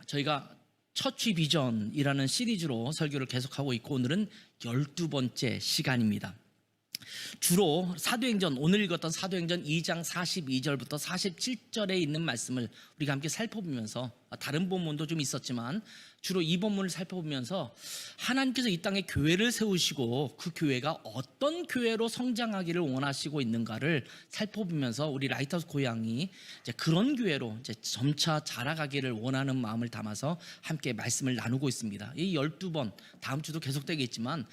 저희가 처취 비전이라는 시리즈로 설교를 계속하고 있고 오늘은 12번째 시간입니다. 주로 사도행전, 오늘 읽었던 사도행전 2장 42절부터 47절에 있는 말씀을 우리가 함께 살펴보면서, 다른 본문도 좀 있었지만 주로 이 본문을 살펴보면서 하나님께서 이 땅에 교회를 세우시고 그 교회가 어떤 교회로 성장하기를 원하시고 있는가를 살펴보면서 우리 라이트하우스 고향이 이제 그런 교회로 이제 점차 자라가기를 원하는 마음을 담아서 함께 말씀을 나누고 있습니다. 이 12번, 다음 주도 계속되겠지만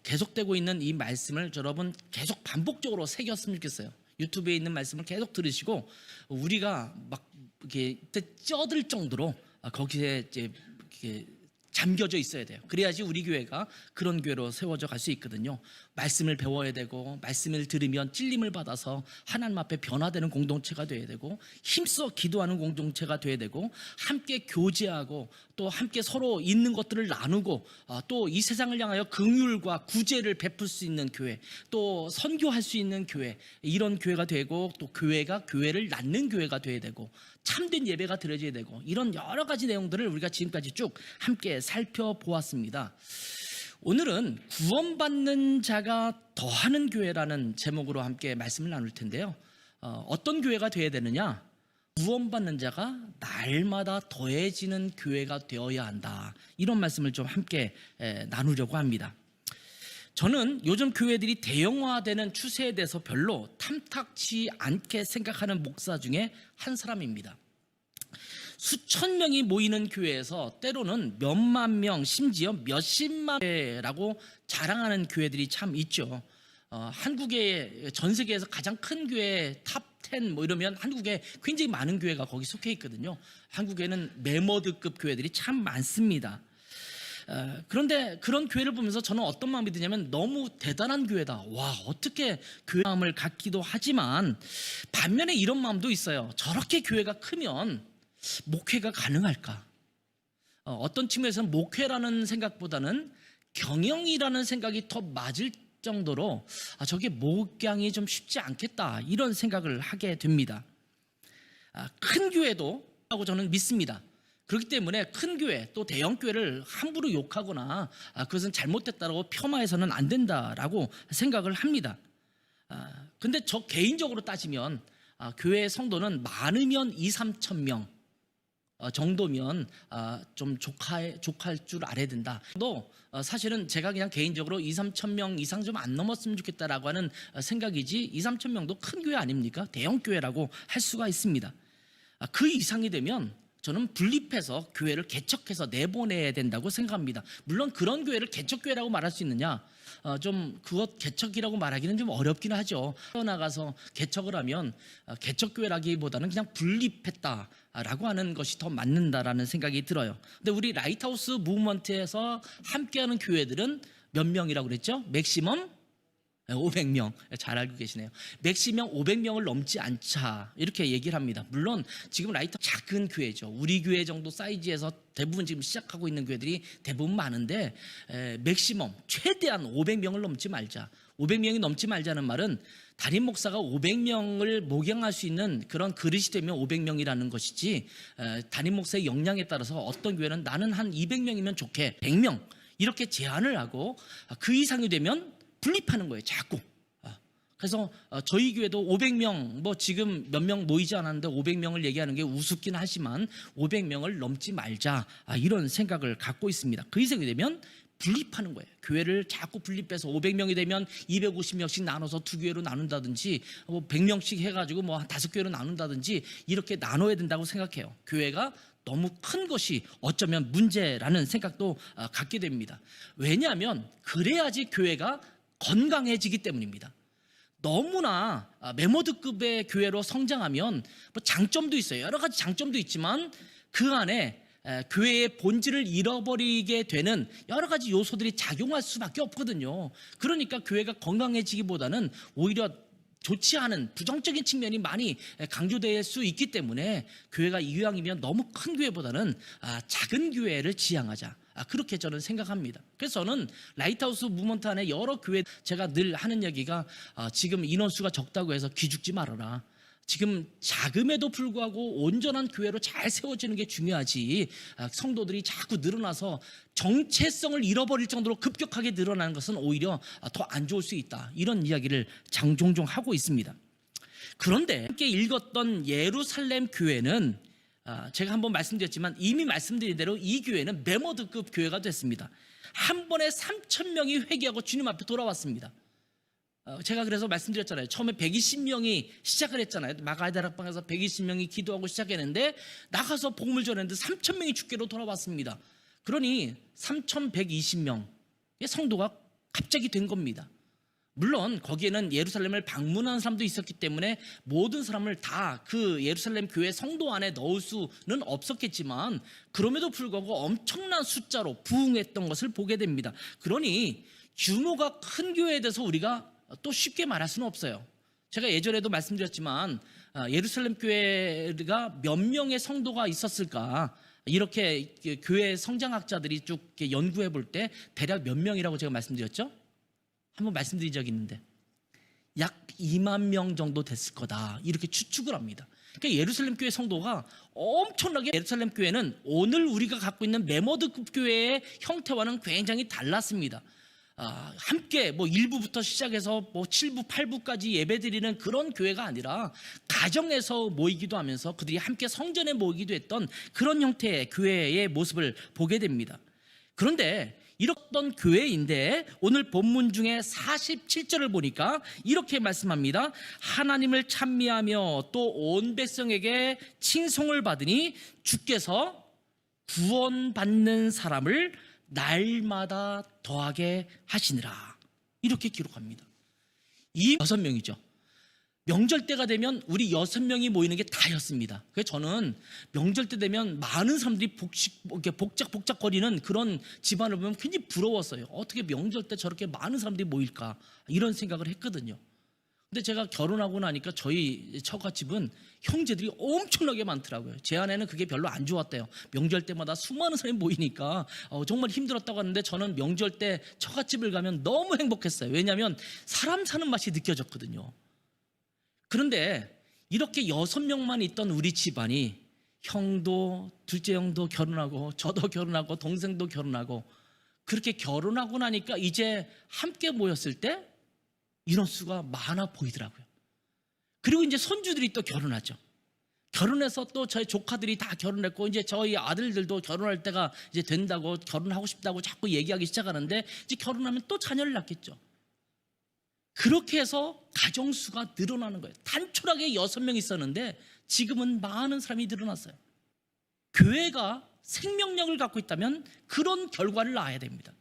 계속되고 있는 이 말씀을 여러분 계속 반복적으로 새겼으면 좋겠어요. 유튜브에 있는 말씀을 계속 들으시고 우리가 막 이렇게 쪄들 정도로 거기에 이제 이렇게 잠겨져 있어야 돼요. 그래야지 우리 교회가 그런 교회로 세워져 갈 수 있거든요. 말씀을 배워야 되고, 말씀을 들으면 찔림을 받아서 하나님 앞에 변화되는 공동체가 돼야 되고, 힘써 기도하는 공동체가 돼야 되고, 함께 교제하고 또 함께 서로 있는 것들을 나누고, 또 이 세상을 향하여 긍휼과 구제를 베풀 수 있는 교회, 또 선교할 수 있는 교회, 이런 교회가 되고, 또 교회가 교회를 낳는 교회가 돼야 되고, 참된 예배가 드려져야 되고, 이런 여러 가지 내용들을 우리가 지금까지 쭉 함께 살펴보았습니다. 오늘은 구원받는 자가 더하는 교회라는 제목으로 함께 말씀을 나눌 텐데요. 어떤 교회가 되어야 되느냐? 구원받는 자가 날마다 더해지는 교회가 되어야 한다. 이런 말씀을 좀 함께 나누려고 합니다. 저는 요즘 교회들이 대형화되는 추세에 대해서 별로 탐탁치 않게 생각하는 목사 중에 한 사람입니다. 수천 명이 모이는 교회에서 때로는 몇만 명, 심지어 몇십만 명이라고 자랑하는 교회들이 참 있죠. 한국의 전 세계에서 가장 큰 교회 탑 10 뭐 이러면 한국에 굉장히 많은 교회가 거기 속해 있거든요. 한국에는 메머드급 교회들이 참 많습니다. 그런데 그런 교회를 보면서 저는 어떤 마음이 드냐면 너무 대단한 교회다. 와, 어떻게 교회 마음을 갖기도 하지만 반면에 이런 마음도 있어요. 저렇게 교회가 크면 목회가 가능할까? 어떤 측면에서는 목회라는 생각보다는 경영이라는 생각이 더 맞을 정도로 저게 목양이 좀 쉽지 않겠다, 이런 생각을 하게 됩니다. 큰 교회도 하고 저는 믿습니다. 그렇기 때문에 큰 교회 또 대형 교회를 함부로 욕하거나 그것은 잘못됐다고 폄하해서는 안 된다라고 생각을 합니다. 근데 저 개인적으로 따지면 교회 성도는 많으면 2-3천 명 정도면 좀 족할 줄 알아야 된다. 또 사실은 제가 그냥 개인적으로 2-3천 명 이상 좀 안 넘었으면 좋겠다라고 하는 생각이지, 2-3천 명도 큰 교회 아닙니까? 대형 교회라고 할 수가 있습니다. 그 이상이 되면 저는 분립해서 교회를 개척해서 내보내야 된다고 생각합니다. 물론 그런 교회를 개척교회라고 말할 수 있느냐? 좀 그것 개척이라고 말하기는 좀 어렵긴 하죠. 나가서 개척을 하면 개척교회라기보다는 그냥 분립했다라고 하는 것이 더 맞는다라는 생각이 들어요. 근데 우리 라이트하우스 무브먼트에서 함께하는 교회들은 몇 명이라고 그랬죠? 맥시멈 500명. 잘 알고 계시네요. 맥시멈 500명을 넘지 않자, 이렇게 얘기를 합니다. 물론 지금 라이트 작은 교회죠. 우리 교회 정도 사이즈에서 대부분 지금 시작하고 있는 교회들이 대부분 많은데, 맥시멈 최대한 500명을 넘지 말자. 500명이 넘지 말자는 말은 담임 목사가 500명을 목양할 수 있는 그런 그릇이 되면 500명이라는 것이지, 담임 목사의 역량에 따라서 어떤 교회는 나는 한 200명이면 좋게 100명 이렇게 제한을 하고 그 이상이 되면 분립하는 거예요, 자꾸. 그래서 저희 교회도 500명, 뭐 지금 몇 명 모이지 않았는데 500명을 얘기하는 게 우습긴 하지만 500명을 넘지 말자, 이런 생각을 갖고 있습니다. 그 이상이 되면 분립하는 거예요. 교회를 자꾸 분립해서 500명이 되면 250명씩 나눠서 두 교회로 나눈다든지, 100명씩 해가지고 뭐 한 5교회로 나눈다든지, 이렇게 나눠야 된다고 생각해요. 교회가 너무 큰 것이 어쩌면 문제라는 생각도 갖게 됩니다. 왜냐하면 그래야지 교회가 건강해지기 때문입니다. 너무나 메모드급의 교회로 성장하면 뭐 장점도 있어요. 여러 가지 장점도 있지만 그 안에 교회의 본질을 잃어버리게 되는 여러 가지 요소들이 작용할 수밖에 없거든요. 그러니까 교회가 건강해지기보다는 오히려 좋지 않은 부정적인 측면이 많이 강조될 수 있기 때문에 교회가 이왕이면 너무 큰 교회보다는 작은 교회를 지향하자, 그렇게 저는 생각합니다. 그래서 저는 라이트하우스 무브먼트 안에 여러 교회, 제가 늘 하는 얘기가 지금 인원수가 적다고 해서 기죽지 말아라. 지금 자금에도 불구하고 온전한 교회로 잘 세워지는 게 중요하지, 성도들이 자꾸 늘어나서 정체성을 잃어버릴 정도로 급격하게 늘어나는 것은 오히려 더 안 좋을 수 있다, 이런 이야기를 종종 하고 있습니다. 그런데 함께 읽었던 예루살렘 교회는 제가 한번 말씀드렸지만 이미 말씀드린 대로 이 교회는 메모드급 교회가 됐습니다. 한 번에 3,000명이 회개하고 주님 앞에 돌아왔습니다. 제가 그래서 말씀드렸잖아요. 처음에 120명이 시작을 했잖아요. 마가의 다락방에서 120명이 기도하고 시작했는데 나가서 복음을 전했는데 3,000명이 주께로 돌아왔습니다. 그러니 3,120명의 성도가 갑자기 된 겁니다. 물론 거기에는 예루살렘을 방문한 사람도 있었기 때문에 모든 사람을 다 그 예루살렘 교회 성도 안에 넣을 수는 없었겠지만 그럼에도 불구하고 엄청난 숫자로 부흥했던 것을 보게 됩니다. 그러니 규모가 큰 교회에 대해서 우리가 또 쉽게 말할 수는 없어요. 제가 예전에도 말씀드렸지만 예루살렘 교회가 몇 명의 성도가 있었을까, 이렇게 교회 성장학자들이 쭉 연구해 볼 때 대략 몇 명이라고 제가 말씀드렸죠? 한번 말씀드린 적이 있는데 약 2만 명 정도 됐을 거다, 이렇게 추측을 합니다. 그러니까 예루살렘 교회 성도가 엄청나게, 예루살렘 교회는 오늘 우리가 갖고 있는 메모드급 교회의 형태와는 굉장히 달랐습니다. 함께 1부부터 시작해서 7부, 8부까지 예배드리는 그런 교회가 아니라 가정에서 모이기도 하면서 그들이 함께 성전에 모이기도 했던 그런 형태의 교회의 모습을 보게 됩니다. 그런데 이렇던 교회인데 오늘 본문 중에 47절을 보니까 이렇게 말씀합니다. 하나님을 찬미하며 또 온 백성에게 칭송을 받으니 주께서 구원받는 사람을 날마다 더하게 하시니라, 이렇게 기록합니다. 이 6명이죠. 명절 때가 되면 우리 6명이 모이는 게 다였습니다. 그래서 저는 명절 때 되면 많은 사람들이 복작복작거리는 그런 집안을 보면 굉장히 부러웠어요. 어떻게 명절 때 저렇게 많은 사람들이 모일까, 이런 생각을 했거든요. 근데 제가 결혼하고 나니까 저희 처갓집은 형제들이 엄청나게 많더라고요. 제 아내는 그게 별로 안 좋았대요. 명절 때마다 수많은 사람이 모이니까 정말 힘들었다고 하는데 저는 명절 때 처갓집을 가면 너무 행복했어요. 왜냐하면 사람 사는 맛이 느껴졌거든요. 그런데 이렇게 6명만 있던 우리 집안이 형도, 둘째 형도 결혼하고 저도 결혼하고 동생도 결혼하고, 그렇게 결혼하고 나니까 이제 함께 모였을 때 인원수가 많아 보이더라고요. 그리고 이제 손주들이 또 결혼하죠. 결혼해서 또 저희 조카들이 다 결혼했고 이제 저희 아들들도 결혼할 때가 이제 된다고, 결혼하고 싶다고 자꾸 얘기하기 시작하는데 이제 결혼하면 또 자녀를 낳겠죠. 그렇게 해서 가정수가 늘어나는 거예요. 단촐하게 6명 있었는데 지금은 많은 사람이 늘어났어요. 교회가 생명력을 갖고 있다면 그런 결과를 낳아야 됩니다.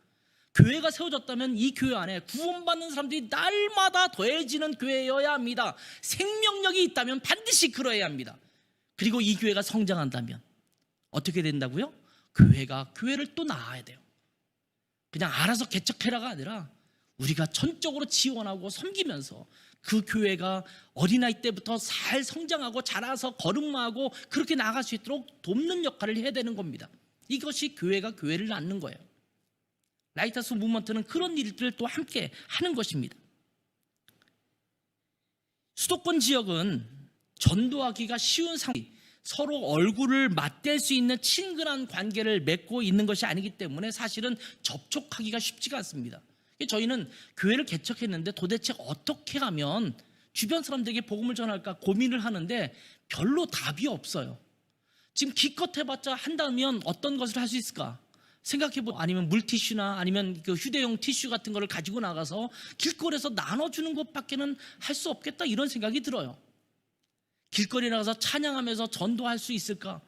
교회가 세워졌다면 이 교회 안에 구원받는 사람들이 날마다 더해지는 교회여야 합니다. 생명력이 있다면 반드시 그러해야 합니다. 그리고 이 교회가 성장한다면 어떻게 된다고요? 교회가 교회를 또 낳아야 돼요. 그냥 알아서 개척해라가 아니라 우리가 전적으로 지원하고 섬기면서 그 교회가 어린아이 때부터 잘 성장하고 자라서 걸음마하고 그렇게 나아갈 수 있도록 돕는 역할을 해야 되는 겁니다. 이것이 교회가 교회를 낳는 거예요. 라이트하우스 무브먼트는 그런 일들을 또 함께 하는 것입니다. 수도권 지역은 전도하기가 쉬운 상황이, 서로 얼굴을 맞댈 수 있는 친근한 관계를 맺고 있는 것이 아니기 때문에 사실은 접촉하기가 쉽지가 않습니다. 저희는 교회를 개척했는데 도대체 어떻게 하면 주변 사람들에게 복음을 전할까 고민을 하는데 별로 답이 없어요. 지금 기껏 해봤자 한다면 어떤 것을 할 수 있을까 생각해보고, 아니면 물티슈나 아니면 그 휴대용 티슈 같은 거를 가지고 나가서 길거리에서 나눠주는 것밖에는 할 수 없겠다, 이런 생각이 들어요. 길거리에 나가서 찬양하면서 전도할 수 있을까,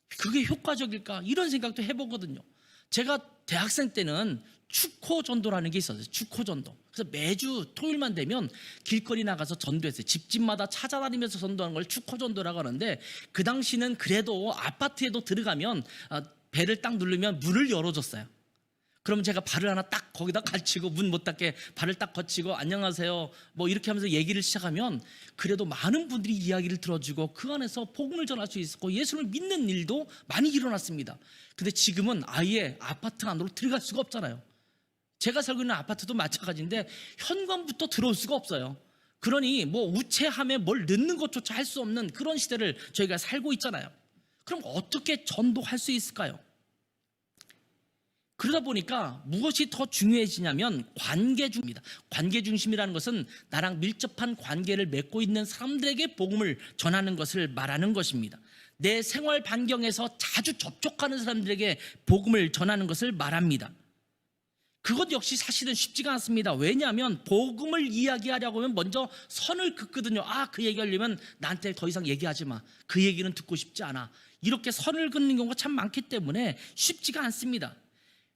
그게 효과적일까, 이런 생각도 해보거든요. 제가 대학생 때는 축호 전도라는 게 있었어요. 축호 전도. 그래서 매주 토요일만 되면 길거리 나가서 전도했어요. 집집마다 찾아다니면서 전도하는 걸 축호 전도라고 하는데, 그 당시는 그래도 아파트에도 들어가면 배를 딱 누르면 문을 열어줬어요. 그러면 제가 발을 하나 딱 거기다 걸치고 문 못 닫게 발을 딱 거치고 안녕하세요 이렇게 하면서 얘기를 시작하면 그래도 많은 분들이 이야기를 들어주고 그 안에서 복음을 전할 수 있었고 예수를 믿는 일도 많이 일어났습니다. 근데 지금은 아예 아파트 안으로 들어갈 수가 없잖아요. 제가 살고 있는 아파트도 마찬가지인데 현관부터 들어올 수가 없어요. 그러니 뭐 우체함에 뭘 넣는 것조차 할 수 없는 그런 시대를 저희가 살고 있잖아요. 그럼 어떻게 전도할 수 있을까요? 그러다 보니까 무엇이 더 중요해지냐면 관계 중입니다. 관계 중심이라는 것은 나랑 밀접한 관계를 맺고 있는 사람들에게 복음을 전하는 것을 말하는 것입니다. 내 생활 반경에서 자주 접촉하는 사람들에게 복음을 전하는 것을 말합니다. 그것 역시 사실은 쉽지가 않습니다. 왜냐하면 복음을 이야기하려고 하면 먼저 선을 긋거든요. 그 얘기하려면 나한테 더 이상 얘기하지 마. 그 얘기는 듣고 싶지 않아. 이렇게 선을 긋는 경우가 참 많기 때문에 쉽지가 않습니다.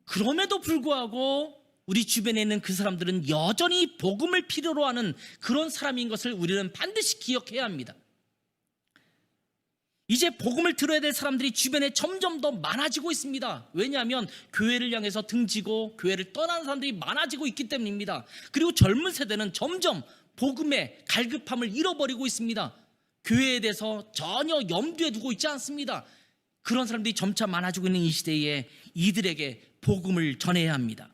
그럼에도 불구하고 우리 주변에 있는 그 사람들은 여전히 복음을 필요로 하는 그런 사람인 것을 우리는 반드시 기억해야 합니다. 이제 복음을 들어야 될 사람들이 주변에 점점 더 많아지고 있습니다. 왜냐하면 교회를 향해서 등지고 교회를 떠나는 사람들이 많아지고 있기 때문입니다. 그리고 젊은 세대는 점점 복음의 갈급함을 잃어버리고 있습니다. 교회에 대해서 전혀 염두에 두고 있지 않습니다. 그런 사람들이 점차 많아지고 있는 이 시대에 이들에게 복음을 전해야 합니다.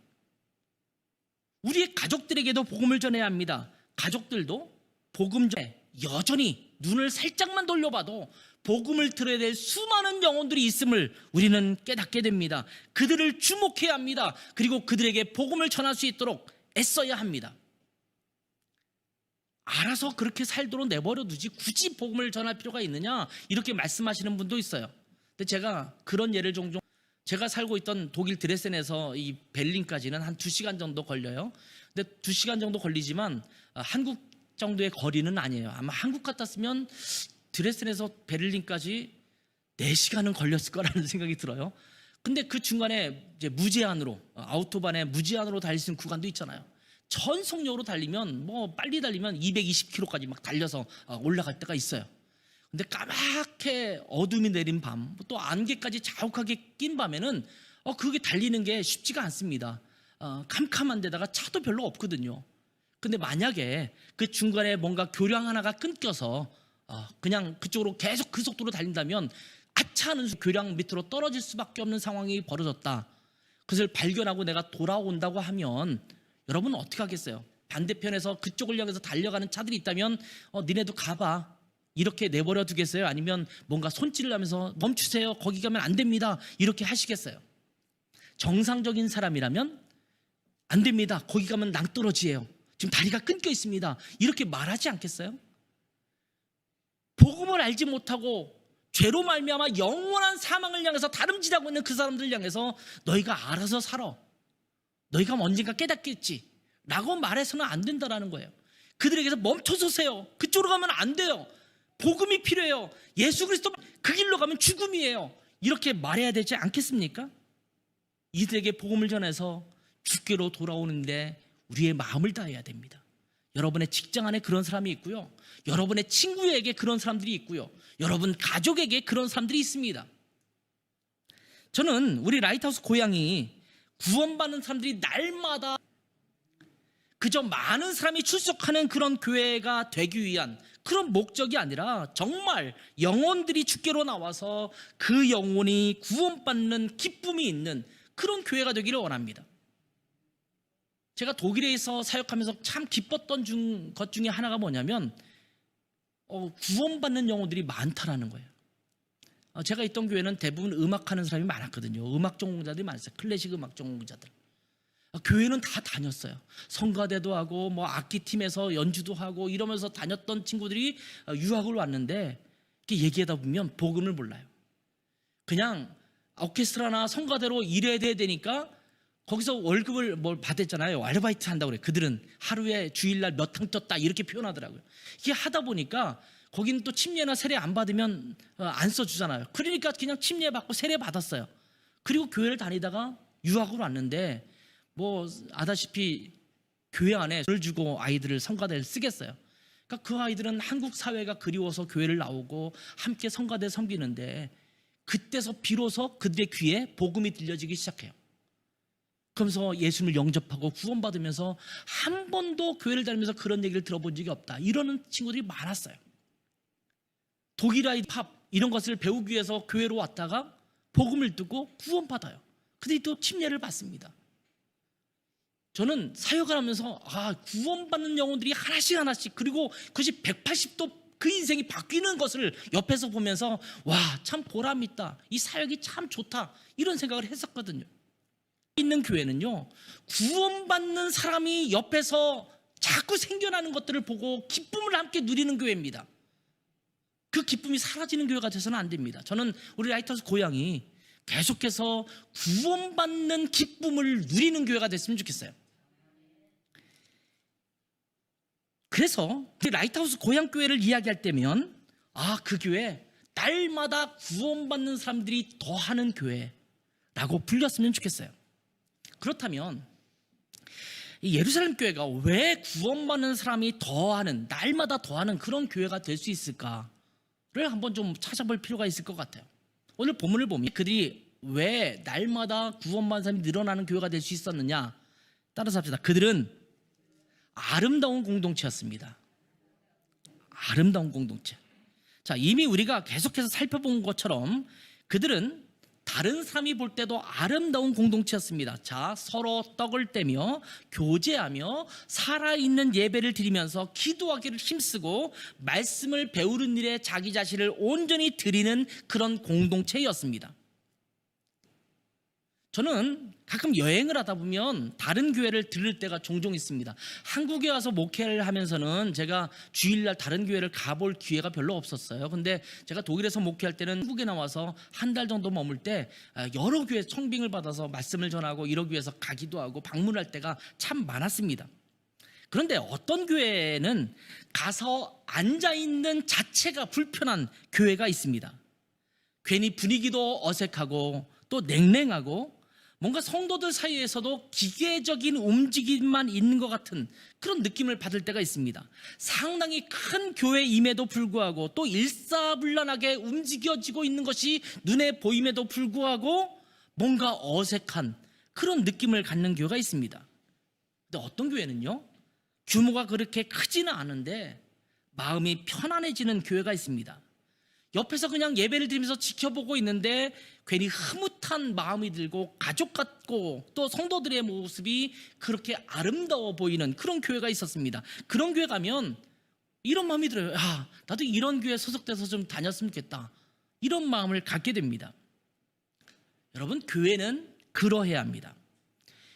우리의 가족들에게도 복음을 전해야 합니다. 가족들도 복음 전에 여전히 눈을 살짝만 돌려봐도 복음을 들어야 될 수많은 영혼들이 있음을 우리는 깨닫게 됩니다. 그들을 주목해야 합니다. 그리고 그들에게 복음을 전할 수 있도록 애써야 합니다. 알아서 그렇게 살도록 내버려 두지 굳이 복음을 전할 필요가 있느냐, 이렇게 말씀하시는 분도 있어요. 근데 제가 그런 예를 종종, 제가 살고 있던 독일 드레센에서 이 베를린까지는 한 2시간 정도 걸려요. 근데 2시간 정도 걸리지만 한국 정도의 거리는 아니에요. 아마 한국 같았으면 드레센에서 베를린까지 4시간은 걸렸을 거라는 생각이 들어요. 근데 그 중간에 이제 무제한으로, 아우토반에 무제한으로 달릴 수 있는 구간도 있잖아요. 전속력으로 달리면, 뭐 빨리 달리면 220km까지 막 달려서 올라갈 때가 있어요. 근데 까맣게 어둠이 내린 밤, 또 안개까지 자욱하게 낀 밤에는 그게 달리는 게 쉽지가 않습니다. 캄캄한 데다가 차도 별로 없거든요. 근데 만약에 그 중간에 뭔가 교량 하나가 끊겨서 그냥 그쪽으로 계속 그 속도로 달린다면 아차하는 교량 밑으로 떨어질 수밖에 없는 상황이 벌어졌다. 그것을 발견하고 내가 돌아온다고 하면 여러분은 어떻게 하겠어요? 반대편에서 그쪽을 향해서 달려가는 차들이 있다면 니네도 가봐, 이렇게 내버려 두겠어요? 아니면 뭔가 손질을 하면서 멈추세요, 거기 가면 안 됩니다, 이렇게 하시겠어요? 정상적인 사람이라면 안 됩니다, 거기 가면 낭떠러지예요, 지금 다리가 끊겨 있습니다, 이렇게 말하지 않겠어요? 복음을 알지 못하고 죄로 말미암아 영원한 사망을 향해서 다름질하고 있는 그 사람들을 향해서 너희가 알아서 살아, 너희가 언젠가 깨닫겠지 라고 말해서는 안 된다라는 거예요. 그들에게서 멈춰서세요, 그쪽으로 가면 안 돼요, 복음이 필요해요, 예수 그리스도 그 길로 가면 죽음이에요, 이렇게 말해야 되지 않겠습니까? 이들에게 복음을 전해서 주께로 돌아오는데 우리의 마음을 다해야 됩니다. 여러분의 직장 안에 그런 사람이 있고요, 여러분의 친구에게 그런 사람들이 있고요, 여러분 가족에게 그런 사람들이 있습니다. 저는 우리 라이트하우스 고향이 구원받는 사람들이 날마다 그저 많은 사람이 출석하는 그런 교회가 되기 위한 그런 목적이 아니라 정말 영혼들이 주께로 나와서 그 영혼이 구원받는 기쁨이 있는 그런 교회가 되기를 원합니다. 제가 독일에서 사역하면서 참 기뻤던 것 중에 하나가 뭐냐면 구원받는 영혼들이 많다라는 거예요. 제가 있던 교회는 대부분 음악하는 사람이 많았거든요. 음악 전공자들이 많았어요. 클래식 음악 전공자들. 교회는 다 다녔어요. 성가대도 하고 뭐 악기팀에서 연주도 하고 이러면서 다녔던 친구들이 유학을 왔는데 이렇게 얘기하다 보면 복음을 몰라요. 그냥 오케스트라나 성가대로 일해야 되니까 거기서 월급을 뭘 받았잖아요. 아르바이트 한다고 그래요. 그들은 하루에 주일날 몇 탕 떴다 이렇게 표현하더라고요. 이게 하다 보니까 거기는 또 침례나 세례 안 받으면 안 써주잖아요. 그러니까 그냥 침례 받고 세례 받았어요. 그리고 교회를 다니다가 유학으로 왔는데 뭐 아다시피 교회 안에 돈을 주고 아이들을 성가대를 쓰겠어요. 그러니까 그 아이들은 한국 사회가 그리워서 교회를 나오고 함께 성가대 섬기는데 그때서 비로소 그들의 귀에 복음이 들려지기 시작해요. 그러면서 예수님을 영접하고 구원받으면서 한 번도 교회를 다니면서 그런 얘기를 들어본 적이 없다, 이러는 친구들이 많았어요. 독일 아이 팝 이런 것을 배우기 위해서 교회로 왔다가 복음을 듣고 구원받아요. 그들이 또 침례를 받습니다. 저는 사역을 하면서 구원받는 영혼들이 하나씩 하나씩, 그리고 그것이 180도 그 인생이 바뀌는 것을 옆에서 보면서 와, 참 보람 있다, 이 사역이 참 좋다, 이런 생각을 했었거든요. 있는 교회는요, 구원받는 사람이 옆에서 자꾸 생겨나는 것들을 보고 기쁨을 함께 누리는 교회입니다. 그 기쁨이 사라지는 교회가 돼서는 안 됩니다. 저는 우리 라이트하우스 고향이 계속해서 구원받는 기쁨을 누리는 교회가 됐으면 좋겠어요. 그래서 라이트하우스 고향교회를 이야기할 때면 그 교회 날마다 구원받는 사람들이 더하는 교회라고 불렸으면 좋겠어요. 그렇다면 이 예루살렘 교회가 왜 구원받는 사람이 더하는, 날마다 더하는 그런 교회가 될 수 있을까를 한번 좀 찾아볼 필요가 있을 것 같아요. 오늘 본문을 보면 그들이 왜 날마다 구원받는 사람이 늘어나는 교회가 될 수 있었느냐, 따라서 합시다. 그들은 아름다운 공동체였습니다. 아름다운 공동체. 자, 이미 우리가 계속해서 살펴본 것처럼 그들은 다른 사람이 볼 때도 아름다운 공동체였습니다. 자, 서로 떡을 떼며 교제하며 살아있는 예배를 드리면서 기도하기를 힘쓰고 말씀을 배우는 일에 자기 자신을 온전히 드리는 그런 공동체였습니다. 저는 가끔 여행을 하다 보면 다른 교회를 들을 때가 종종 있습니다. 한국에 와서 목회를 하면서는 제가 주일날 다른 교회를 가볼 기회가 별로 없었어요. 근데 제가 독일에서 목회할 때는 한국에 나와서 한 달 정도 머물 때 여러 교회 청빙을 받아서 말씀을 전하고 이러 교회에서 가기도 하고 방문할 때가 참 많았습니다. 그런데 어떤 교회는 가서 앉아있는 자체가 불편한 교회가 있습니다. 괜히 분위기도 어색하고 또 냉랭하고 뭔가 성도들 사이에서도 기계적인 움직임만 있는 것 같은 그런 느낌을 받을 때가 있습니다. 상당히 큰 교회임에도 불구하고 또 일사불란하게 움직여지고 있는 것이 눈에 보임에도 불구하고 뭔가 어색한 그런 느낌을 갖는 교회가 있습니다. 근데 어떤 교회는요, 규모가 그렇게 크지는 않은데 마음이 편안해지는 교회가 있습니다. 옆에서 그냥 예배를 드리면서 지켜보고 있는데 괜히 흐뭇한 마음이 들고 가족 같고 또 성도들의 모습이 그렇게 아름다워 보이는 그런 교회가 있었습니다. 그런 교회 가면 이런 마음이 들어요. 나도 이런 교회 소속돼서 좀 다녔으면 좋겠다, 이런 마음을 갖게 됩니다. 여러분, 교회는 그러해야 합니다.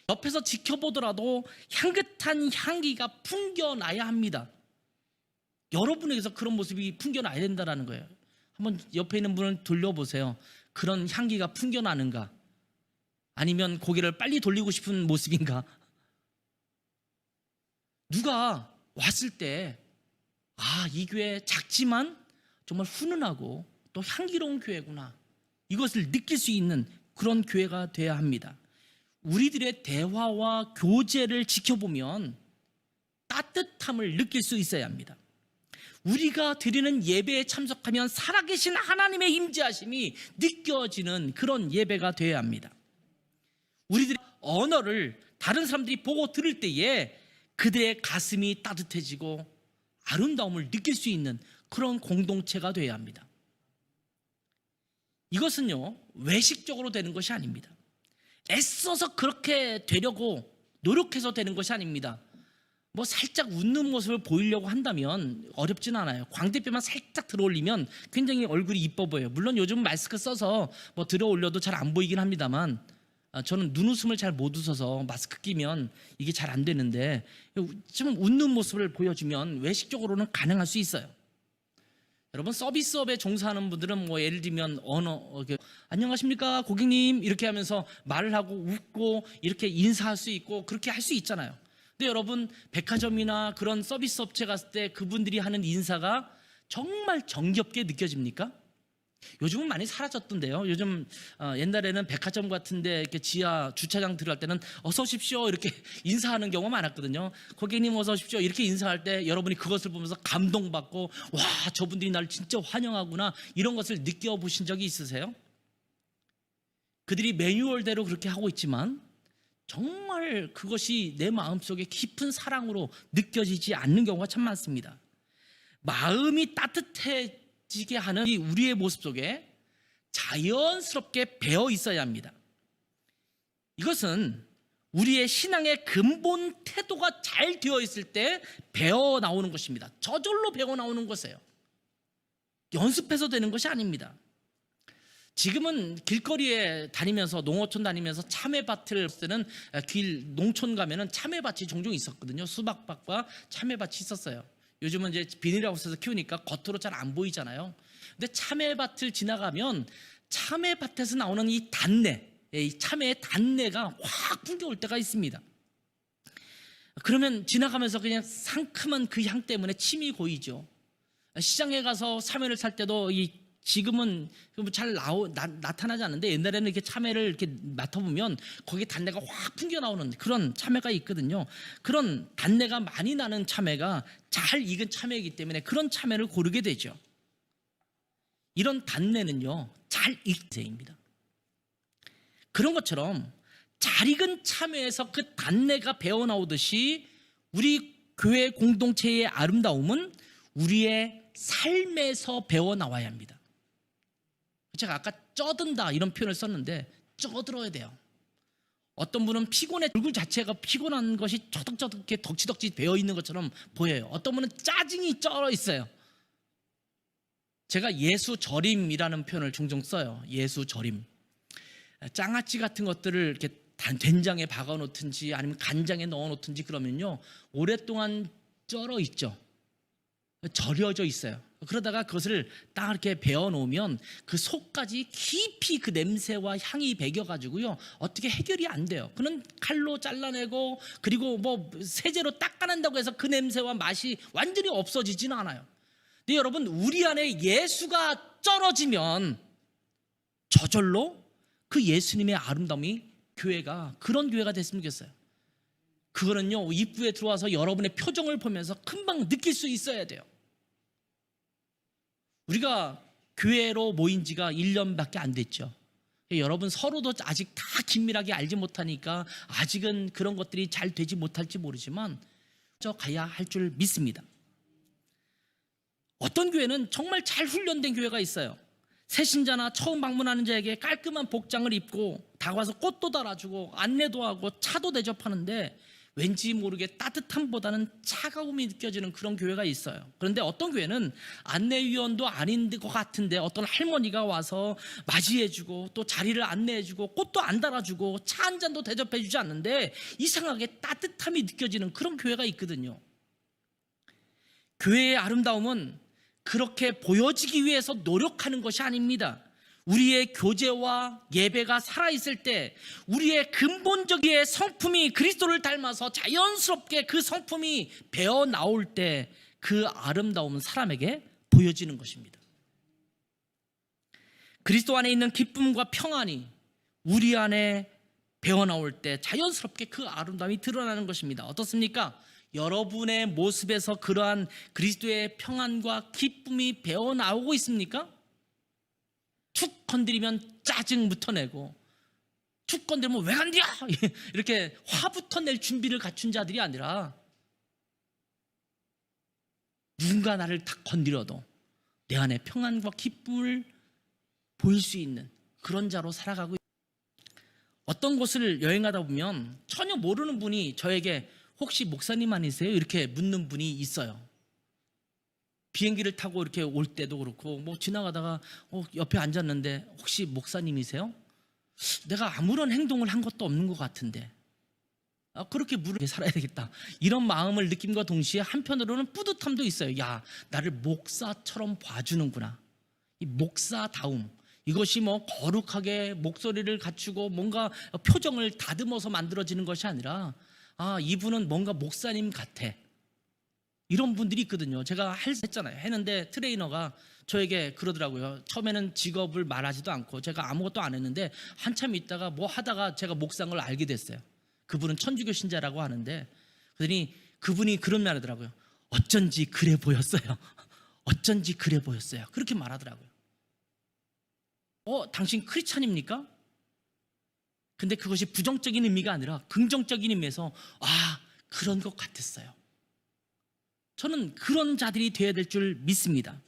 옆에서 지켜보더라도 향긋한 향기가 풍겨나야 합니다. 여러분에게서 그런 모습이 풍겨나야 된다는 거예요. 한번 옆에 있는 분을 돌려보세요. 그런 향기가 풍겨나는가? 아니면 고개를 빨리 돌리고 싶은 모습인가? 누가 왔을 때 이 교회 작지만 정말 훈훈하고 또 향기로운 교회구나, 이것을 느낄 수 있는 그런 교회가 돼야 합니다. 우리들의 대화와 교제를 지켜보면 따뜻함을 느낄 수 있어야 합니다. 우리가 드리는 예배에 참석하면 살아계신 하나님의 임재하심이 느껴지는 그런 예배가 되어야 합니다. 우리들의 언어를 다른 사람들이 보고 들을 때에 그들의 가슴이 따뜻해지고 아름다움을 느낄 수 있는 그런 공동체가 되어야 합니다. 이것은요, 외식적으로 되는 것이 아닙니다. 애써서 그렇게 되려고 노력해서 되는 것이 아닙니다. 뭐 살짝 웃는 모습을 보이려고 한다면 어렵진 않아요. 광대뼈만 살짝 들어올리면 굉장히 얼굴이 이뻐 보여요. 물론 요즘 마스크 써서 뭐 들어올려도 잘 안 보이긴 합니다만, 저는 눈웃음을 잘 못 웃어서 마스크 끼면 이게 잘 안 되는데 좀 웃는 모습을 보여주면 외식적으로는 가능할 수 있어요. 여러분, 서비스업에 종사하는 분들은 뭐 예를 들면 안녕하십니까 고객님 이렇게 하면서 말을 하고 웃고 이렇게 인사할 수 있고 그렇게 할 수 있잖아요. 근데 여러분, 백화점이나 그런 서비스 업체 갔을 때 그분들이 하는 인사가 정말 정겹게 느껴집니까? 요즘은 많이 사라졌던데요. 요즘 옛날에는 백화점 같은데 이렇게 지하 주차장 들어갈 때는 어서 오십시오 이렇게 인사하는 경우가 많았거든요. 고객님 어서 오십시오 이렇게 인사할 때 여러분이 그것을 보면서 감동받고 와, 저분들이 나를 진짜 환영하구나, 이런 것을 느껴보신 적이 있으세요? 그들이 매뉴얼대로 그렇게 하고 있지만 정말 그것이 내 마음속에 깊은 사랑으로 느껴지지 않는 경우가 참 많습니다. 마음이 따뜻해지게 하는 이 우리의 모습 속에 자연스럽게 배어 있어야 합니다. 이것은 우리의 신앙의 근본 태도가 잘 되어 있을 때 배어 나오는 것입니다. 저절로 배어 나오는 것이에요. 연습해서 되는 것이 아닙니다. 지금은 길거리에 다니면서, 농어촌 다니면서 참외밭을 쓰는, 농촌 가면은 참외밭이 종종 있었거든요. 수박밭과 참외밭이 있었어요. 요즘은 이제 비닐하우스에서 키우니까 겉으로 잘 안 보이잖아요. 근데 참외밭을 지나가면 참외밭에서 나오는 이 단내, 이 참외의 단내가 확 풍겨올 때가 있습니다. 그러면 지나가면서 그냥 상큼한 그 향 때문에 침이 고이죠. 시장에 가서 참외를 살 때도 지금은 잘 나타나지 않는데, 옛날에는 이렇게 참외를 이렇게 맡아보면 거기에 단내가 확 풍겨 나오는 그런 참외가 있거든요. 그런 단내가 많이 나는 참외가 잘 익은 참외이기 때문에 그런 참외를 고르게 되죠. 이런 단내는요, 잘 익세입니다. 그런 것처럼 잘 익은 참외에서 그 단내가 배어 나오듯이 우리 교회 공동체의 아름다움은 우리의 삶에서 배어 나와야 합니다. 제가 아까 쪄든다 이런 표현을 썼는데, 쪄들어야 돼요. 어떤 분은 피곤해, 얼굴 자체가 피곤한 것이 저덕저덕 이렇게 덕지덕지 배어 있는 것처럼 보여요. 어떤 분은 짜증이 쩔어 있어요. 제가 예수절임이라는 표현을 종종 써요. 예수절임. 장아찌 같은 것들을 이렇게 된장에 박아 놓든지 아니면 간장에 넣어 놓든지 그러면요, 오랫동안 쩔어 있죠. 절여져 있어요. 그러다가 그것을 딱 이렇게 베어 놓으면 그 속까지 깊이 그 냄새와 향이 배겨 가지고요, 어떻게 해결이 안 돼요. 그는 칼로 잘라내고, 그리고 뭐 세제로 닦아낸다고 해서 그 냄새와 맛이 완전히 없어지지는 않아요. 근데 여러분, 우리 안에 예수가 쩔어지면 저절로 그 예수님의 아름다움이, 교회가 그런 교회가 됐으면 좋겠어요. 그거는요, 입구에 들어와서 여러분의 표정을 보면서 금방 느낄 수 있어야 돼요. 우리가 교회로 모인 지가 1년밖에 안 됐죠. 여러분 서로도 아직 다 긴밀하게 알지 못하니까 아직은 그런 것들이 잘 되지 못할지 모르지만 저 가야 할 줄 믿습니다. 어떤 교회는 정말 잘 훈련된 교회가 있어요. 새신자나 처음 방문하는 자에게 깔끔한 복장을 입고 다가와서 꽃도 달아주고 안내도 하고 차도 대접하는데, 왠지 모르게 따뜻함보다는 차가움이 느껴지는 그런 교회가 있어요. 그런데 어떤 교회는 안내위원도 아닌 것 같은데 어떤 할머니가 와서 맞이해주고 또 자리를 안내해주고 꽃도 안 달아주고 차 한 잔도 대접해주지 않는데 이상하게 따뜻함이 느껴지는 그런 교회가 있거든요. 교회의 아름다움은 그렇게 보여지기 위해서 노력하는 것이 아닙니다. 우리의 교제와 예배가 살아있을 때 우리의 근본적인 성품이 그리스도를 닮아서 자연스럽게 그 성품이 배어 나올 때 그 아름다움은 사람에게 보여지는 것입니다. 그리스도 안에 있는 기쁨과 평안이 우리 안에 배어 나올 때 자연스럽게 그 아름다움이 드러나는 것입니다. 어떻습니까? 여러분의 모습에서 그러한 그리스도의 평안과 기쁨이 배어 나오고 있습니까? 툭 건드리면 짜증부터 내고, 툭 건드리면 왜 건드려? 이렇게 화부터 낼 준비를 갖춘 자들이 아니라, 누군가 나를 딱 건드려도 내 안에 평안과 기쁨을 보일 수 있는 그런 자로 살아가고 있습니다. 어떤 곳을 여행하다 보면 전혀 모르는 분이 저에게 혹시 목사님 아니세요? 이렇게 묻는 분이 있어요. 비행기를 타고 이렇게 올 때도 그렇고, 뭐 지나가다가 옆에 앉았는데 혹시 목사님이세요? 내가 아무런 행동을 한 것도 없는 것 같은데 그렇게 물을 살아야 되겠다, 이런 마음을 느낌과 동시에 한편으로는 뿌듯함도 있어요. 야, 나를 목사처럼 봐주는구나. 이 목사다움, 이것이 뭐 거룩하게 목소리를 갖추고 뭔가 표정을 다듬어서 만들어지는 것이 아니라, 아, 이분은 뭔가 목사님 같아, 이런 분들이 있거든요. 제가 했잖아요. 했는데 트레이너가 저에게 그러더라고요. 처음에는 직업을 말하지도 않고 제가 아무것도 안 했는데 한참 있다가 뭐 하다가 제가 목사인 걸 알게 됐어요. 그분은 천주교 신자라고 하는데, 그러더니 그분이 그런 말 하더라고요. 어쩐지 그래 보였어요. 어쩐지 그래 보였어요. 그렇게 말하더라고요. 당신 크리스찬입니까? 근데 그것이 부정적인 의미가 아니라 긍정적인 의미에서, 아, 그런 것 같았어요. 저는 그런 자들이 되어야 될 줄 믿습니다.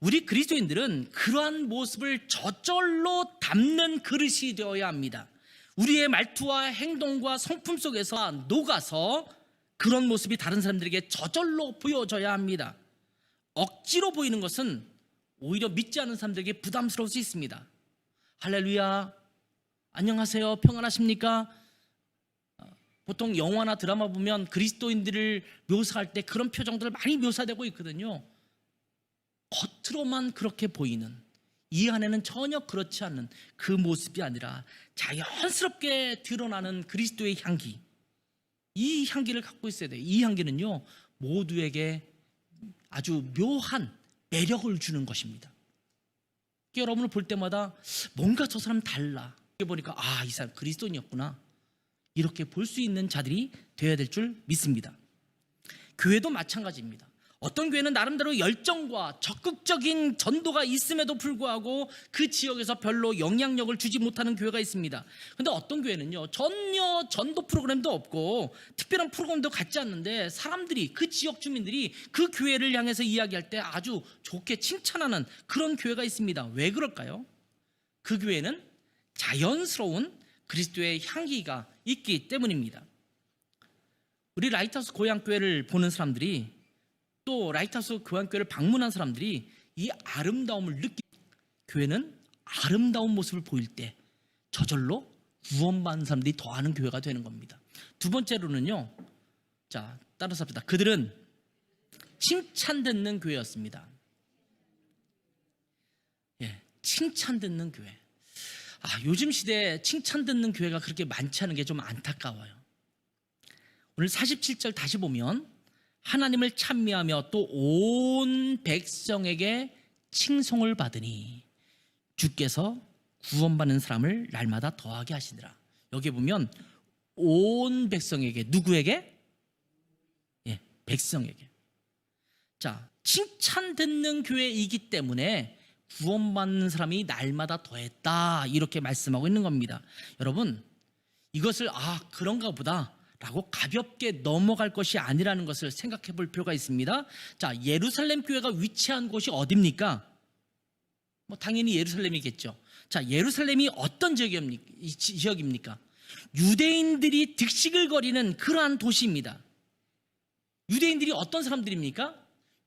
우리 그리스도인들은 그러한 모습을 저절로 담는 그릇이 되어야 합니다. 우리의 말투와 행동과 성품 속에서 녹아서 그런 모습이 다른 사람들에게 저절로 보여져야 합니다. 억지로 보이는 것은 오히려 믿지 않는 사람들에게 부담스러울 수 있습니다. 할렐루야, 안녕하세요, 평안하십니까? 보통 영화나 드라마 보면 그리스도인들을 묘사할 때 그런 표정들 많이 묘사되고 있거든요. 겉으로만 그렇게 보이는, 이 안에는 전혀 그렇지 않는 그 모습이 아니라 자연스럽게 드러나는 그리스도의 향기, 이 향기를 갖고 있어야 돼요. 이 향기는요, 모두에게 아주 묘한 매력을 주는 것입니다. 여러분을 볼 때마다 뭔가 저 사람 달라, 보니까 이 사람 그리스도인이었구나, 이렇게 볼 수 있는 자들이 되어야 될 줄 믿습니다. 교회도 마찬가지입니다. 어떤 교회는 나름대로 열정과 적극적인 전도가 있음에도 불구하고 그 지역에서 별로 영향력을 주지 못하는 교회가 있습니다. 그런데 어떤 교회는요, 전혀 전도 프로그램도 없고 특별한 프로그램도 갖지 않는데 사람들이, 그 지역 주민들이 그 교회를 향해서 이야기할 때 아주 좋게 칭찬하는 그런 교회가 있습니다. 왜 그럴까요? 그 교회는 자연스러운 그리스도의 향기가 있기 때문입니다. 우리 라이트하우스 고향교회를 보는 사람들이, 또 라이트하우스 교향교회를 방문한 사람들이 이 아름다움을 교회는 아름다운 모습을 보일 때 저절로 구원받는 사람들이 더하는 교회가 되는 겁니다. 두 번째로는요, 자, 따라서 합시다. 그들은 칭찬 듣는 교회였습니다. 칭찬 듣는 교회. 요즘 시대에 칭찬 듣는 교회가 그렇게 많지 않은 게 좀 안타까워요. 오늘 47절 다시 보면, 하나님을 찬미하며 또 온 백성에게 칭송을 받으니 주께서 구원받는 사람을 날마다 더하게 하시니라. 여기 보면 온 백성에게, 누구에게? 백성에게. 자, 칭찬 듣는 교회이기 때문에 구원받는 사람이 날마다 더했다, 이렇게 말씀하고 있는 겁니다. 여러분, 이것을 그런가 보다 라고 가볍게 넘어갈 것이 아니라는 것을 생각해 볼 필요가 있습니다. 자, 예루살렘 교회가 위치한 곳이 어디입니까? 당연히 예루살렘이겠죠. 자, 예루살렘이 어떤 지역입니까? 유대인들이 득식을 거리는 그러한 도시입니다. 유대인들이 어떤 사람들입니까?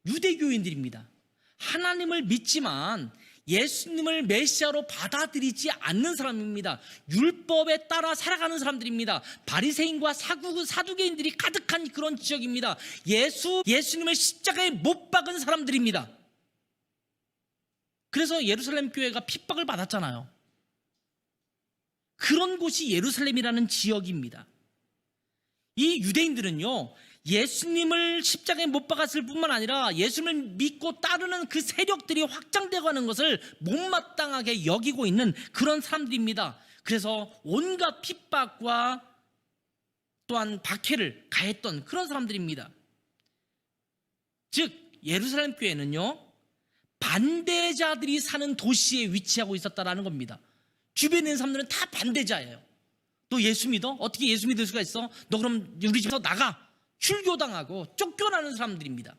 유대교인들입니다. 하나님을 믿지만 예수님을 메시아로 받아들이지 않는 사람입니다. 율법에 따라 살아가는 사람들입니다. 바리새인과 사두개인들이 가득한 그런 지역입니다. 예수님을 십자가에 못 박은 사람들입니다. 그래서 예루살렘 교회가 핍박을 받았잖아요. 그런 곳이 예루살렘이라는 지역입니다. 이 유대인들은요, 예수님을 십자가에 못 박았을 뿐만 아니라 예수님을 믿고 따르는 그 세력들이 확장되고 하는 것을 못마땅하게 여기고 있는 그런 사람들입니다. 그래서 온갖 핍박과 또한 박해를 가했던 그런 사람들입니다. 즉, 예루살렘 교회는요, 반대자들이 사는 도시에 위치하고 있었다라는 겁니다. 주변에 있는 사람들은 다 반대자예요. 너 예수 믿어? 어떻게 예수 믿을 수가 있어? 너 그럼 우리 집에서 나가! 출교당하고 쫓겨나는 사람들입니다.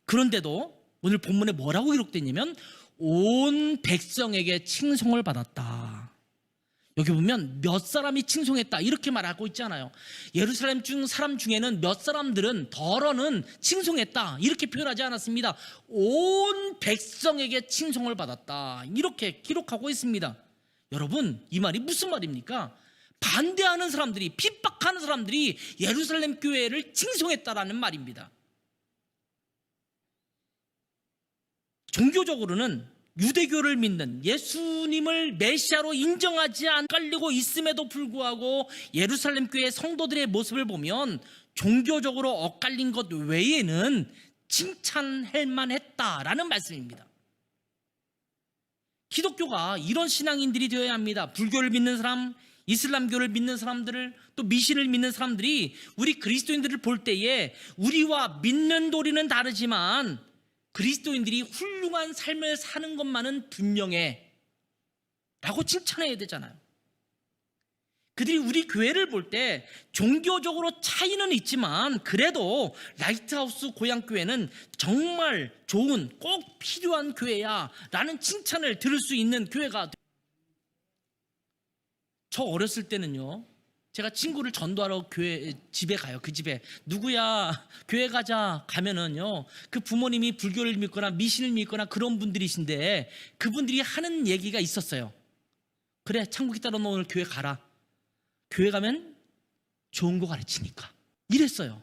그런데도 오늘 본문에 뭐라고 기록되냐면 온 백성에게 칭송을 받았다. 여기 보면 몇 사람이 칭송했다 이렇게 말하고 있잖아요. 예루살렘 사람 중에는 몇 사람들은 덜어는 칭송했다 이렇게 표현하지 않았습니다. 온 백성에게 칭송을 받았다 이렇게 기록하고 있습니다. 여러분, 이 말이 무슨 말입니까? 반대하는 사람들이, 핍박하는 사람들이 예루살렘 교회를 칭송했다라는 말입니다. 종교적으로는 유대교를 믿는, 예수님을 메시아로 인정하지 않고 있음에도 불구하고 예루살렘 교회 성도들의 모습을 보면 종교적으로 엇갈린 것 외에는 칭찬할 만했다라는 말씀입니다. 기독교가 이런 신앙인들이 되어야 합니다. 불교를 믿는 사람, 이슬람교를 믿는 사람들을, 또 미신을 믿는 사람들이 우리 그리스도인들을 볼 때에 우리와 믿는 도리는 다르지만 그리스도인들이 훌륭한 삶을 사는 것만은 분명해 라고 칭찬해야 되잖아요. 그들이 우리 교회를 볼 때 종교적으로 차이는 있지만 그래도 라이트하우스 고향교회는 정말 좋은, 꼭 필요한 교회야 라는 칭찬을 들을 수 있는 교회가, 저 어렸을 때는요, 제가 친구를 전도하러 집에 가요. 그 집에 누구야 교회 가자 가면은요, 그 부모님이 불교를 믿거나 미신을 믿거나 그런 분들이신데 그분들이 하는 얘기가 있었어요. 그래, 창국이 따라 너 오늘 교회 가라. 교회 가면 좋은 거 가르치니까 이랬어요.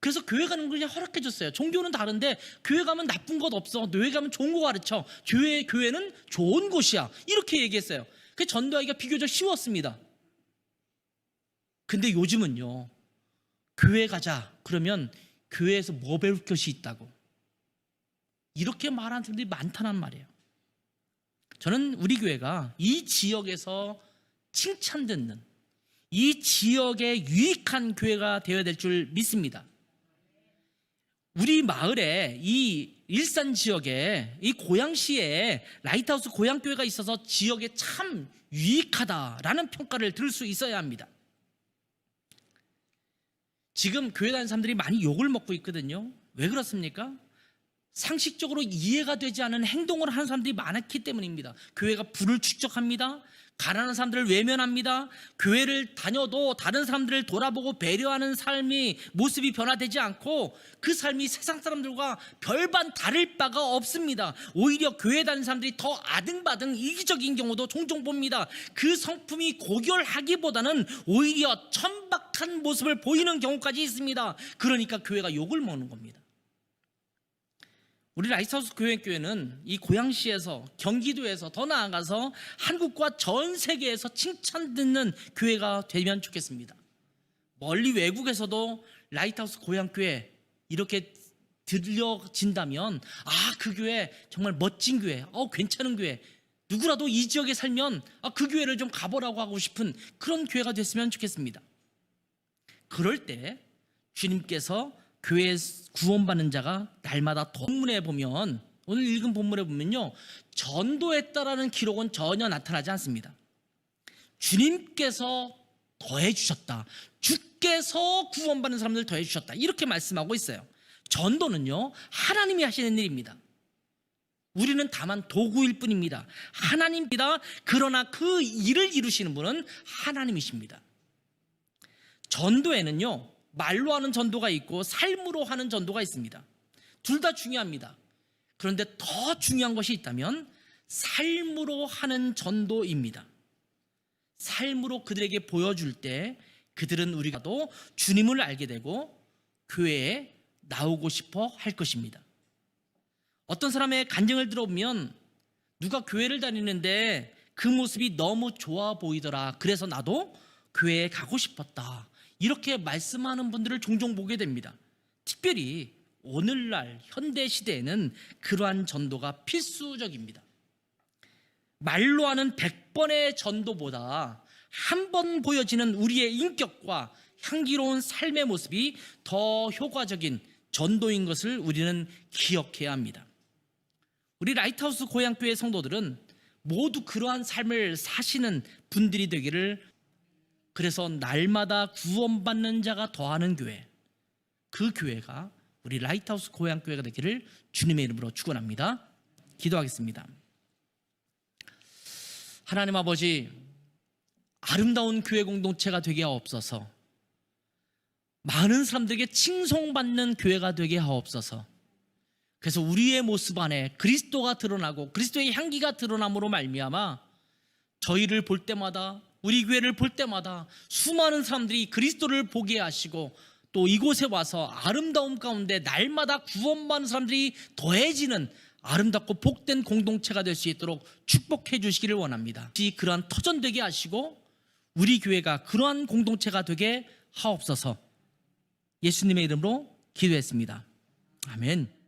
그래서 교회 가는 걸 그냥 허락해 줬어요. 종교는 다른데 교회 가면 나쁜 것 없어. 교회 가면 좋은 거 가르쳐. 교회는 좋은 곳이야. 이렇게 얘기했어요. 그 전도하기가 비교적 쉬웠습니다. 근데 요즘은요, 교회 가자 그러면 교회에서 뭐 배울 것이 있다고 이렇게 말하는 사람들이 많다는 말이에요. 저는 우리 교회가 이 지역에서 칭찬듣는, 이 지역에 유익한 교회가 되어야 될 줄 믿습니다. 우리 마을에, 이 일산 지역에, 이 고양시에 라이트하우스 고양교회가 있어서 지역에 참 유익하다라는 평가를 들을 수 있어야 합니다. 지금 교회 다니는 사람들이 많이 욕을 먹고 있거든요. 왜 그렇습니까? 상식적으로 이해가 되지 않은 행동을 하는 사람들이 많았기 때문입니다. 교회가 부를 축적합니다. 가난한 사람들을 외면합니다. 교회를 다녀도 다른 사람들을 돌아보고 배려하는 삶이, 모습이 변화되지 않고 그 삶이 세상 사람들과 별반 다를 바가 없습니다. 오히려 교회 다니는 사람들이 더 아등바등 이기적인 경우도 종종 봅니다. 그 성품이 고결하기보다는 오히려 천박한 모습을 보이는 경우까지 있습니다. 그러니까 교회가 욕을 먹는 겁니다. 우리 라이트하우스 교회는 이 고양시에서, 경기도에서, 더 나아가서 한국과 전 세계에서 칭찬듣는 교회가 되면 좋겠습니다. 멀리 외국에서도 라이트하우스 고양교회 이렇게 들려진다면, 그 교회 정말 멋진 교회, 괜찮은 교회, 누구라도 이 지역에 살면 그 교회를 좀 가보라고 하고 싶은 그런 교회가 됐으면 좋겠습니다. 그럴 때 주님께서 교회에 구원받는 자가 날마다 더, 본문에 보면, 오늘 읽은 본문에 보면요, 전도했다라는 기록은 전혀 나타나지 않습니다. 주님께서 더해 주셨다, 주께서 구원받는 사람들 더해 주셨다, 이렇게 말씀하고 있어요. 전도는요, 하나님이 하시는 일입니다. 우리는 다만 도구일 뿐입니다. 하나님입니다. 그러나 그 일을 이루시는 분은 하나님이십니다. 전도에는요, 말로 하는 전도가 있고 삶으로 하는 전도가 있습니다. 둘 다 중요합니다. 그런데 더 중요한 것이 있다면 삶으로 하는 전도입니다. 삶으로 그들에게 보여줄 때 그들은 우리가도 주님을 알게 되고 교회에 나오고 싶어 할 것입니다. 어떤 사람의 간증을 들어보면, 누가 교회를 다니는데 그 모습이 너무 좋아 보이더라, 그래서 나도 교회에 가고 싶었다, 이렇게 말씀하는 분들을 종종 보게 됩니다. 특별히 오늘날 현대 시대에는 그러한 전도가 필수적입니다. 말로 하는 100번의 전도보다 한 번 보여지는 우리의 인격과 향기로운 삶의 모습이 더 효과적인 전도인 것을 우리는 기억해야 합니다. 우리 라이트하우스 고양교회 성도들은 모두 그러한 삶을 사시는 분들이 되기를, 그래서 날마다 구원받는 자가 더하는 교회, 그 교회가 우리 라이트하우스 고양교회가 되기를 주님의 이름으로 축원합니다. 기도하겠습니다. 하나님 아버지, 아름다운 교회 공동체가 되게 하옵소서. 많은 사람들에게 칭송받는 교회가 되게 하옵소서. 그래서 우리의 모습 안에 그리스도가 드러나고 그리스도의 향기가 드러남으로 말미암아 저희를 볼 때마다, 우리 교회를 볼 때마다 수많은 사람들이 그리스도를 보게 하시고, 또 이곳에 와서 아름다움 가운데 날마다 구원받는 사람들이 더해지는 아름답고 복된 공동체가 될 수 있도록 축복해 주시기를 원합니다. 그러한 터전되게 하시고 우리 교회가 그러한 공동체가 되게 하옵소서. 예수님의 이름으로 기도했습니다. 아멘.